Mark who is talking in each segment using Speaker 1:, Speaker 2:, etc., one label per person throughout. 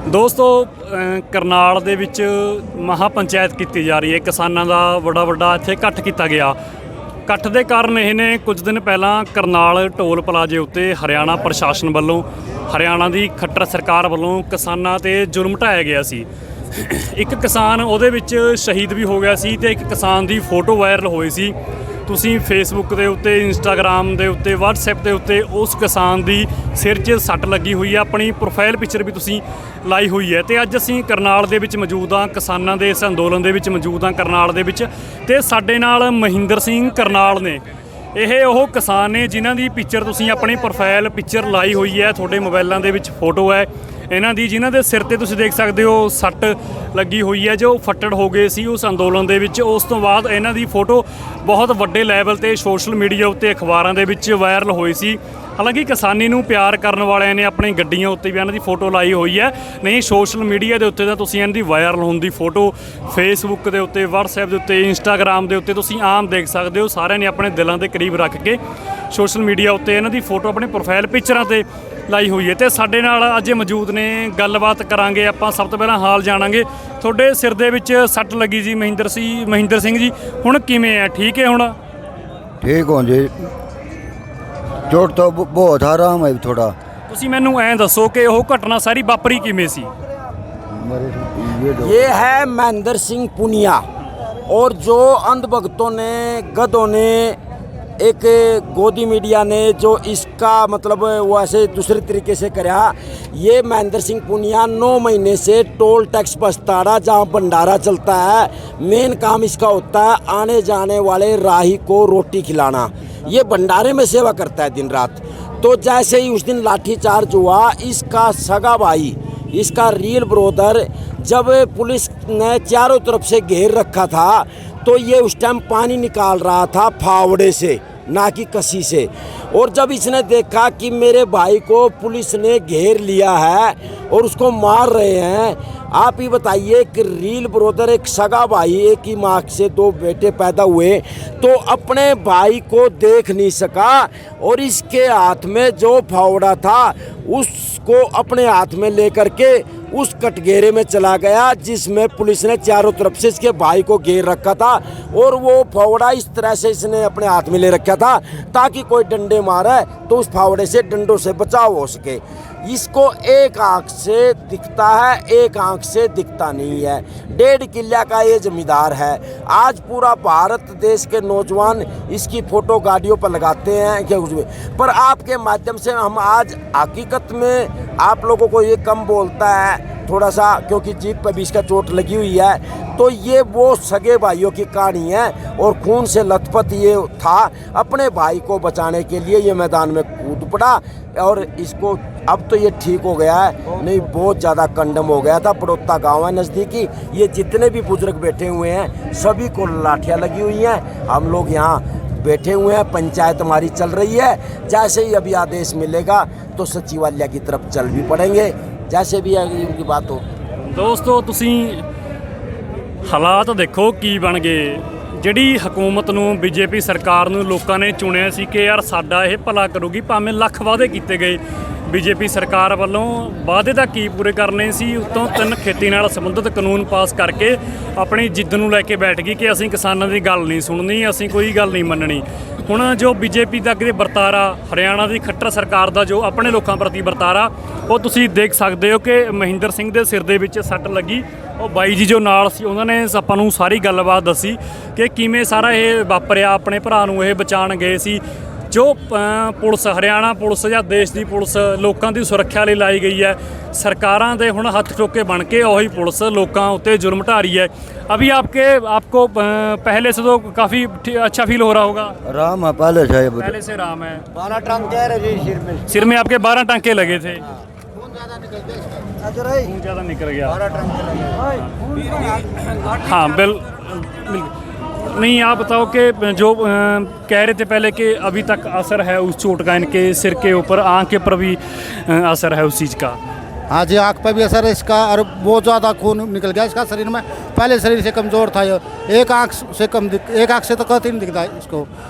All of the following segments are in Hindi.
Speaker 1: ਦੋਸਤੋ ਕਰਨਾਲ ਦੇ ਵਿੱਚ ਮਹਾ ਪੰਚਾਇਤ ਕੀਤੀ ਜਾ ਰਹੀ ਹੈ। ਕਿਸਾਨਾਂ ਦਾ ਵੱਡਾ ਇੱਥੇ ਇਕੱਠ ਕੀਤਾ ਗਿਆ। ਇਕੱਠ ਦੇ ਕਾਰਨ ਇਹ ਨੇ, ਕੁਝ ਦਿਨ ਪਹਿਲਾਂ ਕਰਨਾਲ ਟੋਲ ਪਲਾਜ਼ੇ ਉੱਤੇ ਹਰਿਆਣਾ ਪ੍ਰਸ਼ਾਸਨ ਵੱਲੋਂ, ਹਰਿਆਣਾ ਦੀ ਖੱਟਰ ਸਰਕਾਰ ਵੱਲੋਂ ਕਿਸਾਨਾਂ 'ਤੇ ਜ਼ੁਲਮ ਢਾਇਆ ਗਿਆ ਸੀ। ਇੱਕ ਕਿਸਾਨ ਉਹਦੇ ਵਿੱਚ ਸ਼ਹੀਦ ਵੀ ਹੋ ਗਿਆ ਸੀ ਤੇ ਇੱਕ ਕਿਸਾਨ ਦੀ ਫੋਟੋ ਵਾਇਰਲ ਹੋਈ ਸੀ। ਤੁਸੀਂ ਫੇਸਬੁੱਕ ਦੇ ਉੱਤੇ, ਇੰਸਟਾਗ੍ਰਾਮ ਦੇ ਉੱਤੇ, ਵਟਸਐਪ ਦੇ ਉੱਤੇ ਉਸ ਕਿਸਾਨ ਦੀ ਸਿਰ 'ਚ ਸੱਟ ਲੱਗੀ ਹੋਈ ਹੈ। ਆਪਣੀ ਪ੍ਰੋਫਾਈਲ ਪਿਕਚਰ ਵੀ ਤੁਸੀਂ ਲਾਈ ਹੋਈ ਹੈ। ਤੇ ਅੱਜ ਅਸੀਂ ਕਰਨਾਲ ਦੇ ਵਿੱਚ ਮੌਜੂਦ ਹਾਂ, ਕਿਸਾਨਾਂ ਦੇ ਇਸ ਅੰਦੋਲਨ ਦੇ ਵਿੱਚ ਮੌਜੂਦ ਹਾਂ ਕਰਨਾਲ ਦੇ ਵਿੱਚ। ਤੇ ਸਾਡੇ ਨਾਲ ਮਹਿੰਦਰ ਸਿੰਘ ਕਰਨਾਲ ਨੇ। ਇਹ ਉਹ ਕਿਸਾਨ ਨੇ ਜਿਨ੍ਹਾਂ ਦੀ ਪਿਕਚਰ ਤੁਸੀਂ ਆਪਣੀ ਪ੍ਰੋਫਾਈਲ ਪਿਕਚਰ ਲਾਈ ਹੋਈ ਹੈ। ਤੁਹਾਡੇ ਮੋਬਾਈਲਾਂ ਦੇ ਵਿੱਚ ਫੋਟੋ ਹੈ ਇਹਨਾਂ ਦੀ, ਜਿਨ੍ਹਾਂ ਦੇ ਸਿਰ 'ਤੇ ਤੁਸੀਂ ਦੇਖ ਸਕਦੇ ਹੋ ਸੱਟ ਲੱਗੀ ਹੋਈ ਹੈ, ਜੋ ਫੱਟੜ ਹੋ ਗਏ ਸੀ ਉਸ ਅੰਦੋਲਨ ਦੇ ਵਿੱਚ। ਉਸ ਤੋਂ ਬਾਅਦ ਇਹਨਾਂ ਦੀ ਫੋਟੋ ਬਹੁਤ ਵੱਡੇ ਲੈਵਲ 'ਤੇ ਸੋਸ਼ਲ ਮੀਡੀਆ ਉੱਤੇ, ਅਖਬਾਰਾਂ ਦੇ ਵਿੱਚ ਵਾਇਰਲ ਹੋਈ ਸੀ। ਹਾਲਾਂਕਿ ਕਿਸਾਨੀ ਨੂੰ ਪਿਆਰ ਕਰਨ ਵਾਲਿਆਂ ਨੇ ਆਪਣੀ ਗੱਡੀਆਂ ਉੱਤੇ ਵੀ ਇਹਨਾਂ ਦੀ ਫੋਟੋ ਲਾਈ ਹੋਈ ਹੈ। ਨਹੀਂ, ਸੋਸ਼ਲ ਮੀਡੀਆ ਦੇ ਉੱਤੇ ਤਾਂ ਤੁਸੀਂ ਇਹਨਾਂ ਦੀ ਵਾਇਰਲ ਹੋਣ ਦੀ ਫੋਟੋ ਫੇਸਬੁੱਕ ਦੇ ਉੱਤੇ, ਵਟਸਐਪ ਦੇ ਉੱਤੇ, ਇੰਸਟਾਗ੍ਰਾਮ ਦੇ ਉੱਤੇ ਤੁਸੀਂ ਆਮ ਦੇਖ ਸਕਦੇ ਹੋ। ਸਾਰਿਆਂ ਨੇ ਆਪਣੇ ਦਿਲਾਂ ਦੇ ਕਰੀਬ ਰੱਖ ਕੇ ਸੋਸ਼ਲ ਮੀਡੀਆ ਉੱਤੇ ਇਹਨਾਂ ਦੀ ਫੋਟੋ ਆਪਣੇ ਪ੍ਰੋਫਾਈਲ ਪਿਕਚਰਾਂ 'ਤੇ ਲਾਈ ਹੋਈ ਹੈ। ਤੇ ਸਾਡੇ ਨਾਲ ਅੱਜ ਮੌਜੂਦ ਨੇ, ਗੱਲਬਾਤ ਕਰਾਂਗੇ ਆਪਾਂ। ਸਭ ਤੋਂ ਪਹਿਲਾਂ ਹਾਲ ਜਾਣਾਂਗੇ। ਤੁਹਾਡੇ ਸਿਰ ਦੇ ਵਿੱਚ ਸੱਟ ਲੱਗੀ ਜੀ ਮਹਿੰਦਰ ਸਿੰਘ ਜੀ, ਹੁਣ ਕਿਵੇਂ ਹੈ? ਠੀਕ ਹੈ ਹੁਣ?
Speaker 2: ठीक हो जी, चोट तो बहुत आराम है थोड़ा।
Speaker 1: ਤੁਸੀਂ ਮੈਨੂੰ ਐਂ ਦੱਸੋ ਕਿ ਉਹ ਘਟਨਾ ਸਾਰੀ ਵਾਪਰੀ ਕਿਵੇਂ ਸੀ?
Speaker 3: ये है महेंद्र सिंह पुनिया, और जो अंधभक्तों ने, गधों ने, एक गोदी मीडिया ने जो इसका मतलब वो ऐसे दूसरे तरीके से करा। ये महेंद्र सिंह पुनिया 9 महीने से टोल टैक्स बस्ताड़ा, जहाँ भंडारा चलता है, मेन काम इसका होता है आने जाने वाले राही को रोटी खिलाना। ये भंडारे में सेवा करता है दिन रात। तो जैसे ही उस दिन लाठीचार्ज हुआ, इसका सगा भाई, इसका रियल ब्रोदर, जब पुलिस ने चारों तरफ से घेर रखा था, तो ये उस टाइम पानी निकाल रहा था फावड़े से, ना कि कसी से। और जब इसने देखा कि मेरे भाई को पुलिस ने घेर लिया है और उसको मार रहे हैं, आप ही बताइए कि रील ब्रोदर, एक सगा भाई, एक ही माँ से 2 बेटे पैदा हुए, तो अपने भाई को देख नहीं सका और इसके हाथ में जो फावड़ा था उसको अपने हाथ में लेकर के उस कटघेरे में चला गया, जिसमें पुलिस ने चारों तरफ से इसके भाई को घेर रखा था। और वो फावड़ा इस तरह से इसने अपने हाथ में ले रखा था ताकि कोई डंडे मारे तो उस फावड़े से, डंडों से बचाव हो सके। इसको एक आँख से दिखता है, एक आँख से दिखता नहीं है। 1.5 किला का ये जमींदार है। आज पूरा भारत देश के नौजवान इसकी फ़ोटो गाड़ियों पर लगाते हैं क्या कुछ भी, पर आपके माध्यम से हम आज हकीकत में आप लोगों को ये कम बोलता है थोड़ा सा, क्योंकि जीप पर भी इसका चोट लगी हुई है। तो ये वो सगे भाइयों की कहानी है और खून से लथपथ ये था। अपने भाई को बचाने के लिए ये मैदान में कूद पड़ा और इसको अब तो ये ठीक हो गया है, नहीं बहुत ज़्यादा कंडम हो गया था। पड़ोता गांव है नज़दीकी। ये जितने भी बुजुर्ग बैठे हुए हैं सभी को लाठियाँ लगी हुई हैं। हम लोग यहाँ बैठे हुए हैं, पंचायत हमारी चल रही है। जैसे ही अभी आदेश मिलेगा तो सचिवालय की तरफ चल भी पड़ेंगे, जैसे भी उनकी बात हो।
Speaker 1: ਦੋਸਤੋ ਤੁਸੀਂ ਹਾਲਾਤ ਦੇਖੋ ਕੀ ਬਣ ਗਏ। ਜਿਹੜੀ ਹਕੂਮਤ ਨੂੰ, ਬੀਜੇਪੀ ਸਰਕਾਰ ਨੂੰ ਲੋਕਾਂ ਨੇ ਚੁਣਿਆ ਸੀ ਕਿ ਯਾਰ ਸਾਡਾ ਇਹ ਭਲਾ ਕਰੂਗੀ, ਭਾਵੇਂ ਲੱਖ ਵਾਅਦੇ ਕੀਤੇ ਗਏ ਬੀਜੇਪੀ ਸਰਕਾਰ ਵੱਲੋਂ, ਵਾਅਦੇ ਤਾਂ ਕੀ ਪੂਰੇ ਕਰਨੇ ਸੀ। ਉੱਤੋਂ 3 ਖੇਤੀ ਨਾਲ ਸੰਬੰਧਿਤ ਕਾਨੂੰਨ ਪਾਸ ਕਰਕੇ ਆਪਣੀ ਜਿੱਦ ਨੂੰ ਲੈ ਕੇ ਬੈਠ ਗਈ ਕਿ ਅਸੀਂ ਕਿਸਾਨਾਂ ਦੀ ਗੱਲ ਨਹੀਂ ਸੁਣਨੀ, ਅਸੀਂ ਕੋਈ ਗੱਲ ਨਹੀਂ ਮੰਨਣੀ। ਹੁਣ ਜੋ ਬੀਜੇਪੀ ਦਾ ਅੱਗੇ ਵਰਤਾਰਾ, ਹਰਿਆਣਾ ਦੀ ਖੱਟਰ ਸਰਕਾਰ ਦਾ ਜੋ ਆਪਣੇ ਲੋਕਾਂ ਪ੍ਰਤੀ ਵਰਤਾਰਾ, ਉਹ ਤੁਸੀਂ ਦੇਖ ਸਕਦੇ ਹੋ ਕਿ ਮਹਿੰਦਰ ਸਿੰਘ ਦੇ ਸਿਰ ਦੇ ਵਿੱਚ ਸੱਟ ਲੱਗੀ। ਉਹ ਬਾਈ ਜੀ ਜੋ ਨਾਲ ਸੀ ਉਹਨਾਂ ਨੇ ਆਪਾਂ ਨੂੰ ਸਾਰੀ ਗੱਲਬਾਤ ਦੱਸੀ ਕਿ ਕਿਵੇਂ ਸਾਰਾ ਇਹ ਵਾਪਰਿਆ। ਆਪਣੇ ਭਰਾ ਨੂੰ ਇਹ ਬਚਾਉਣ ਗਏ ਸੀ। ਜੋ ਪੁਲਿਸ, ਹਰਿਆਣਾ ਪੁਲਿਸ ਜਾਂ ਦੇਸ਼ ਦੀ ਪੁਲਿਸ ਲੋਕਾਂ ਦੀ ਸੁਰੱਖਿਆ ਲਈ ਲਾਈ ਗਈ ਹੈ, ਸਰਕਾਰਾਂ ਦੇ ਹੁਣ ਹੱਥ ਟੋਕੇ ਬਣ ਕੇ ਉਹੀ ਪੁਲਿਸ ਲੋਕਾਂ ਉੱਤੇ ਜ਼ੁਲਮ ਢਾ ਰਹੀ है। अभी आपको पहले से तो काफ़ी अच्छा फील हो रहा होगा?
Speaker 2: आराम है पहले से,
Speaker 1: पहले से आराम है।
Speaker 3: 12 टांके जी
Speaker 1: सिर में आपके 12 टांके लगे थे।
Speaker 3: खून
Speaker 1: ज़्यादा निकल गया।
Speaker 3: 12 टांके लगे।
Speaker 1: हाँ बिल्कुल। नहीं, आप बताओ कि जो कह रहे थे पहले कि अभी तक असर है उस चोट का, इनके सिर के ऊपर, आँख के ऊपर भी असर है उस चीज़ का?
Speaker 4: हाँ जी, आँख पर भी असर है इसका, और बहुत ज़्यादा खून निकल गया इसका शरीर में। पहले शरीर से कमज़ोर था ये, एक आँख से तो कहते नहीं दिखता इसको।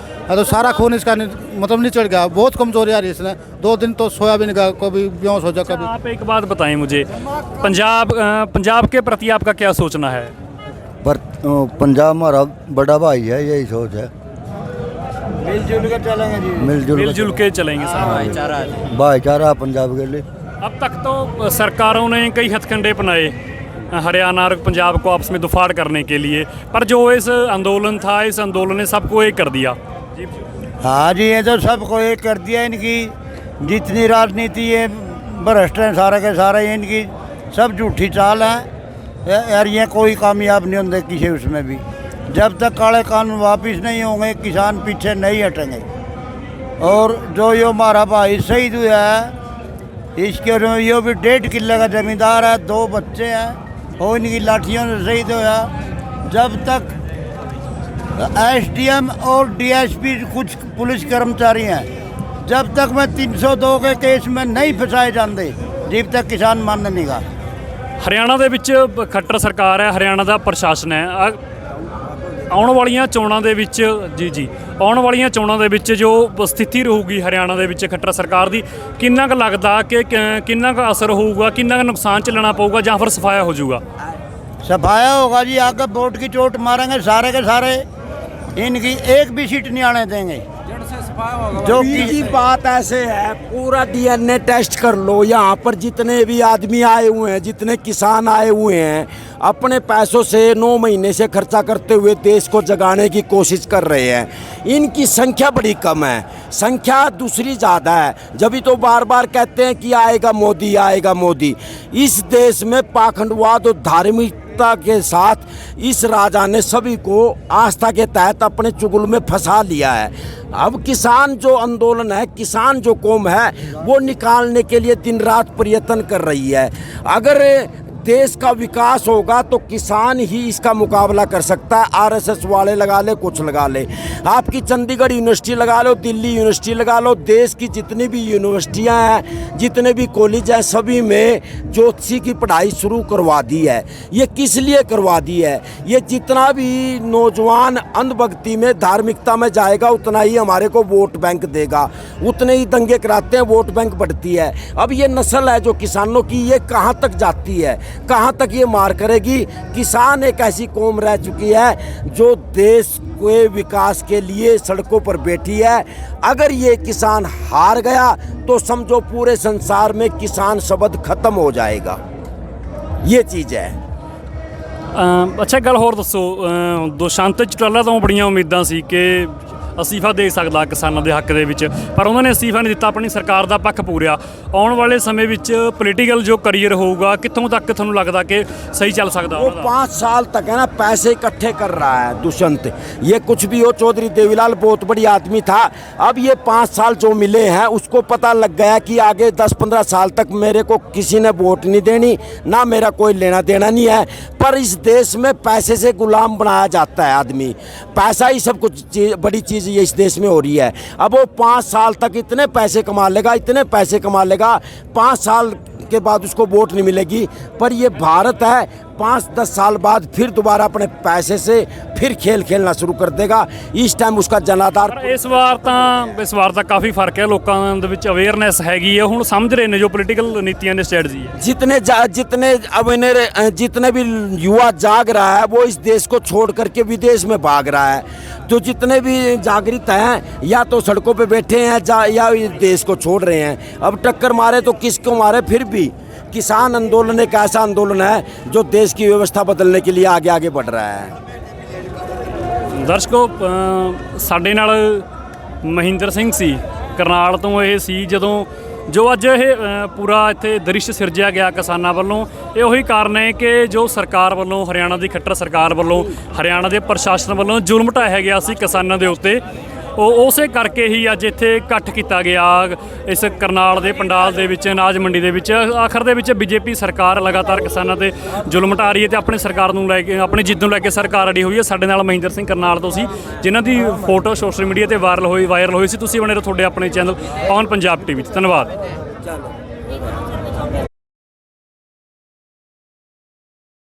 Speaker 4: तो सारा खून इसका मतलब निचड़ गया, बहुत कमजोरी आ रही है इसने। 2 दिन तो सोयाबीन का कभी बेहोश हो जा कभी।
Speaker 1: आप एक बात बताएं मुझे, पंजाब के प्रति आपका क्या सोचना है?
Speaker 2: पर पंजाब हमारा बड़ा भाई है, यही सोच है।
Speaker 3: मिलजुल कर चलेंगे जी।
Speaker 1: मिलजुल के चलेंगे साहब।
Speaker 2: भाईचारा पंजाब के लिए।
Speaker 1: अब तक तो सरकारों ने कई हथकंडे अपनाए हरियाणा और पंजाब को आपस में दुफाड़ करने के लिए, पर जो इस आंदोलन था, इस आंदोलन ने सबको एक कर दिया।
Speaker 5: हाँ जी, ये तो सबको एक कर दिया। इनकी जितनी राजनीति है भ्रष्ट हैं सारे के सारे, इनकी सब झूठी चाल है यार। ये कोई कामयाब नहीं होंगे किसी उसमें भी। जब तक काले कानून वापिस नहीं होंगे किसान पीछे नहीं हटेंगे। और जो ये हमारा भाई शहीद हुआ है, इसके ये भी 1.5 किले का जमींदार है, 2 बच्चे हैं, और इनकी लाठियों से शहीद हुआ। जब तक एसडीएम और डीएसपी कुछ पुलिस कर्मचारी हैं, जब तक मैं 302 के केस में नहीं फंसाए जाते, जब तक किसान मान नहीं गा।
Speaker 1: ਹਰਿਆਣਾ ਦੇ ਵਿੱਚ ਖੱਟਰ ਸਰਕਾਰ ਹੈ, ਹਰਿਆਣਾ ਦਾ ਪ੍ਰਸ਼ਾਸਨ ਹੈ। ਆਉਣ ਵਾਲੀਆਂ ਚੋਣਾਂ ਦੇ ਵਿੱਚ ਆਉਣ ਵਾਲੀਆਂ ਚੋਣਾਂ ਦੇ ਵਿੱਚ ਜੋ ਸਥਿਤੀ ਰਹੂਗੀ ਹਰਿਆਣਾ ਦੇ ਵਿੱਚ ਖੱਟਰ ਸਰਕਾਰ ਦੀ, ਕਿੰਨਾ ਕੁ ਲੱਗਦਾ ਕਿ ਕਿੰਨਾ ਕੁ ਅਸਰ ਹੋਊਗਾ, ਕਿੰਨਾ ਕੁ ਨੁਕਸਾਨ ਝੱਲਣਾ ਪਊਗਾ ਜਾਂ ਫਿਰ ਸਫਾਇਆ ਹੋ ਜਾਊਗਾ?
Speaker 5: सफाया होगा जी, आगे वोट की चोट मारेंगे सारे के सारे, इनकी एक भी सीट नहीं आने देंगे।
Speaker 3: जो की बात ऐसे है, पूरा डीएनए टेस्ट कर लो। यहाँ पर जितने भी आदमी आए हुए हैं, जितने किसान आए हुए हैं, अपने पैसों से 9 महीने से खर्चा करते हुए देश को जगाने की कोशिश कर रहे हैं। इनकी संख्या बड़ी कम है, संख्या दूसरी ज़्यादा है। जब तो बार बार कहते हैं कि आएगा मोदी, आएगा मोदी। इस देश में पाखंडवाद और धार्मिक के साथ इस राजा ने सभी को आस्था के तहत अपने चुगल में फंसा लिया है। अब किसान जो आंदोलन है, किसान जो कौम है, वो निकालने के लिए दिन रात प्रयत्न कर रही है। अगर देश का विकास होगा तो किसान ही इसका मुकाबला कर सकता है। आरएसएस वाले लगा ले, कुछ लगा ले, आपकी चंडीगढ़ यूनिवर्सिटी लगा लो, दिल्ली यूनिवर्सिटी लगा लो, देश की जितनी भी यूनिवर्सिटियां हैं, जितने भी कॉलेज हैं, सभी में ज्योतिषी की पढ़ाई शुरू करवा दी है। ये किस लिए करवा दी है? ये जितना भी नौजवान अंधभक्ति में, धार्मिकता में जाएगा, उतना ही हमारे को वोट बैंक देगा, उतने ही दंगे कराते हैं, वोट बैंक बढ़ती है। अब ये नस्ल है जो किसानों की, ये कहाँ तक जाती है, कहाँ तक ये मार करेगी? किसान एक ऐसी कौम रह चुकी है जो देश के विकास के लिए सड़कों पर बैठी है। अगर ये किसान हार गया तो समझो पूरे संसार में किसान शब्द खत्म हो जाएगा। ये चीज़ है।
Speaker 1: ਅੱਛਾ, ਗੱਲ ਹੋਰ ਦੱਸੋ। ਦੁਸ਼ਯੰਤ ਚੌਟਾਲਾ ਤੋਂ ਬੜੀਆਂ ਉਮੀਦਾਂ ਸੀ ਕਿ ਅਸਤੀਫਾ ਦੇ ਸਕਦਾ ਕਿਸਾਨਾਂ ਦੇ ਹੱਕ ਦੇ ਵਿੱਚ, ਪਰ ਉਹਨਾਂ ਨੇ ਅਸਤੀਫਾ ਨਹੀਂ ਦਿੱਤਾ, ਆਪਣੀ ਸਰਕਾਰ ਦਾ ਪੱਖ ਪੂਰਿਆ। ਆਉਣ ਵਾਲੇ ਸਮੇਂ ਵਿੱਚ ਪੋਲੀਟੀਕਲ ਜੋ ਕਰੀਅਰ ਹੋਊਗਾ, ਕਿੱਥੋਂ ਤੱਕ ਤੁਹਾਨੂੰ ਲੱਗਦਾ कि सही चल सकता?
Speaker 3: वो 5 साल तक है ना पैसे इकट्ठे कर रहा है दुष्यंत। ये कुछ भी हो, चौधरी देवीलाल बहुत बड़ी आदमी था। अब ये 5 साल जो मिले हैं, उसको पता लग गया कि आगे 10-15 साल तक मेरे को किसी ने वोट नहीं देनी, ना मेरा कोई लेना देना नहीं है। पर इस देश में पैसे से गुलाम बनाया जाता है आदमी। पैसा ही सब कुछ बड़ी चीज़ ये इस देश में हो रही है। अब वो 5 साल तक इतने पैसे कमा लेगा, इतने पैसे कमा लेगा, 5 साल के बाद उसको वोट नहीं मिलेगी। पर ये भारत है, 5-10 साल बाद फिर दोबारा अपने पैसे से फिर खेल खेलना शुरू कर देगा। इस टाइम उसका जनाधार।
Speaker 1: ਪਰ ਇਸ ਵਾਰ ਤਾਂ ਕਾਫੀ ਫਰਕ ਹੈ, ਲੋਕਾਂ ਦੇ ਵਿੱਚ ਅਵੇਅਰਨੈਸ ਹੈਗੀ ਹੈ, ਹੁਣ ਸਮਝ ਰਹੇ ਨੇ ਜੋ ਪੋਲੀਟੀਕਲ ਨੀਤੀਆਂ ਨੇ, स्ट्रेटजी है।
Speaker 3: जितने भी युवा जाग रहा है, वो इस देश को छोड़ करके विदेश में भाग रहा है। तो जितने भी जागृत हैं, या तो सड़कों पे बैठे हैं या इस देश को छोड़ रहे हैं। अब टक्कर मारे तो किसको मारे? फिर भी किसान आंदोलन एक ऐसा आंदोलन है जो देश की व्यवस्था बदलने के लिए आगे आगे बढ़ रहा है।
Speaker 1: ਦਰਸ਼ਕੋ, ਸਾਡੇ ਨਾਲ ਮਹਿੰਦਰ ਸਿੰਘ ਸੀ, ਕਰਨਾਲ ਤੋਂ ਇਹ ਸੀ। ਜਦੋਂ ਜੋ ਅੱਜ ਇਹ ਪੂਰਾ ਇੱਥੇ ਦ੍ਰਿਸ਼ ਸਿਰਜਿਆ ਗਿਆ ਕਿਸਾਨਾਂ ਵੱਲੋਂ, ਇਹ ਉਹੀ ਕਾਰਨ ਹੈ ਕਿ ਜੋ ਸਰਕਾਰ ਵੱਲੋਂ, ਹਰਿਆਣਾ ਦੀ ਖੱਟਰ ਸਰਕਾਰ ਵੱਲੋਂ, ਹਰਿਆਣਾ ਦੇ ਪ੍ਰਸ਼ਾਸਨ ਵੱਲੋਂ ਜ਼ੁਲਮ ਢਾਇਆ ਗਿਆ ਸੀ ਕਿਸਾਨਾਂ ਦੇ ਉੱਤੇ। ਉਹ ਉਸੇ ਕਰਕੇ ਹੀ ਅੱਜ ਇੱਥੇ ਇਕੱਠ ਕੀਤਾ ਗਿਆ ਇਸ ਕਰਨਾਲ ਦੇ ਪੰਡਾਲ ਦੇ ਵਿੱਚ, ਅਨਾਜ ਮੰਡੀ ਦੇ ਵਿੱਚ। ਆਖਰ ਦੇ ਵਿੱਚ ਬੀਜੇਪੀ ਸਰਕਾਰ ਲਗਾਤਾਰ ਕਿਸਾਨਾਂ ਤੇ ਜ਼ੁਲਮ ਢਾ ਰਹੀ ਹੈ ਤੇ ਆਪਣੀ ਸਰਕਾਰ ਨੂੰ ਲੈ ਕੇ, ਆਪਣੀ ਜਿੱਦ ਨੂੰ ਲੈ ਕੇ ਸਰਕਾਰ ਅੜੀ ਹੋਈ ਹੈ। ਸਾਡੇ ਨਾਲ ਮਹਿੰਦਰ ਸਿੰਘ ਕਰਨਾਲ ਤੋਂ ਸੀ, ਜਿਨ੍ਹਾਂ ਦੀ ਫੋਟੋ ਸੋਸ਼ਲ ਮੀਡੀਆ ਤੇ ਵਾਇਰਲ ਹੋਈ ਸੀ। ਤੁਸੀਂ ਬਣੇ ਰਹੋ ਤੁਹਾਡੇ ਆਪਣੇ ਚੈਨਲ ਔਨ ਪੰਜਾਬ ਟੀਵੀ 'ਚ। ਧੰਨਵਾਦ।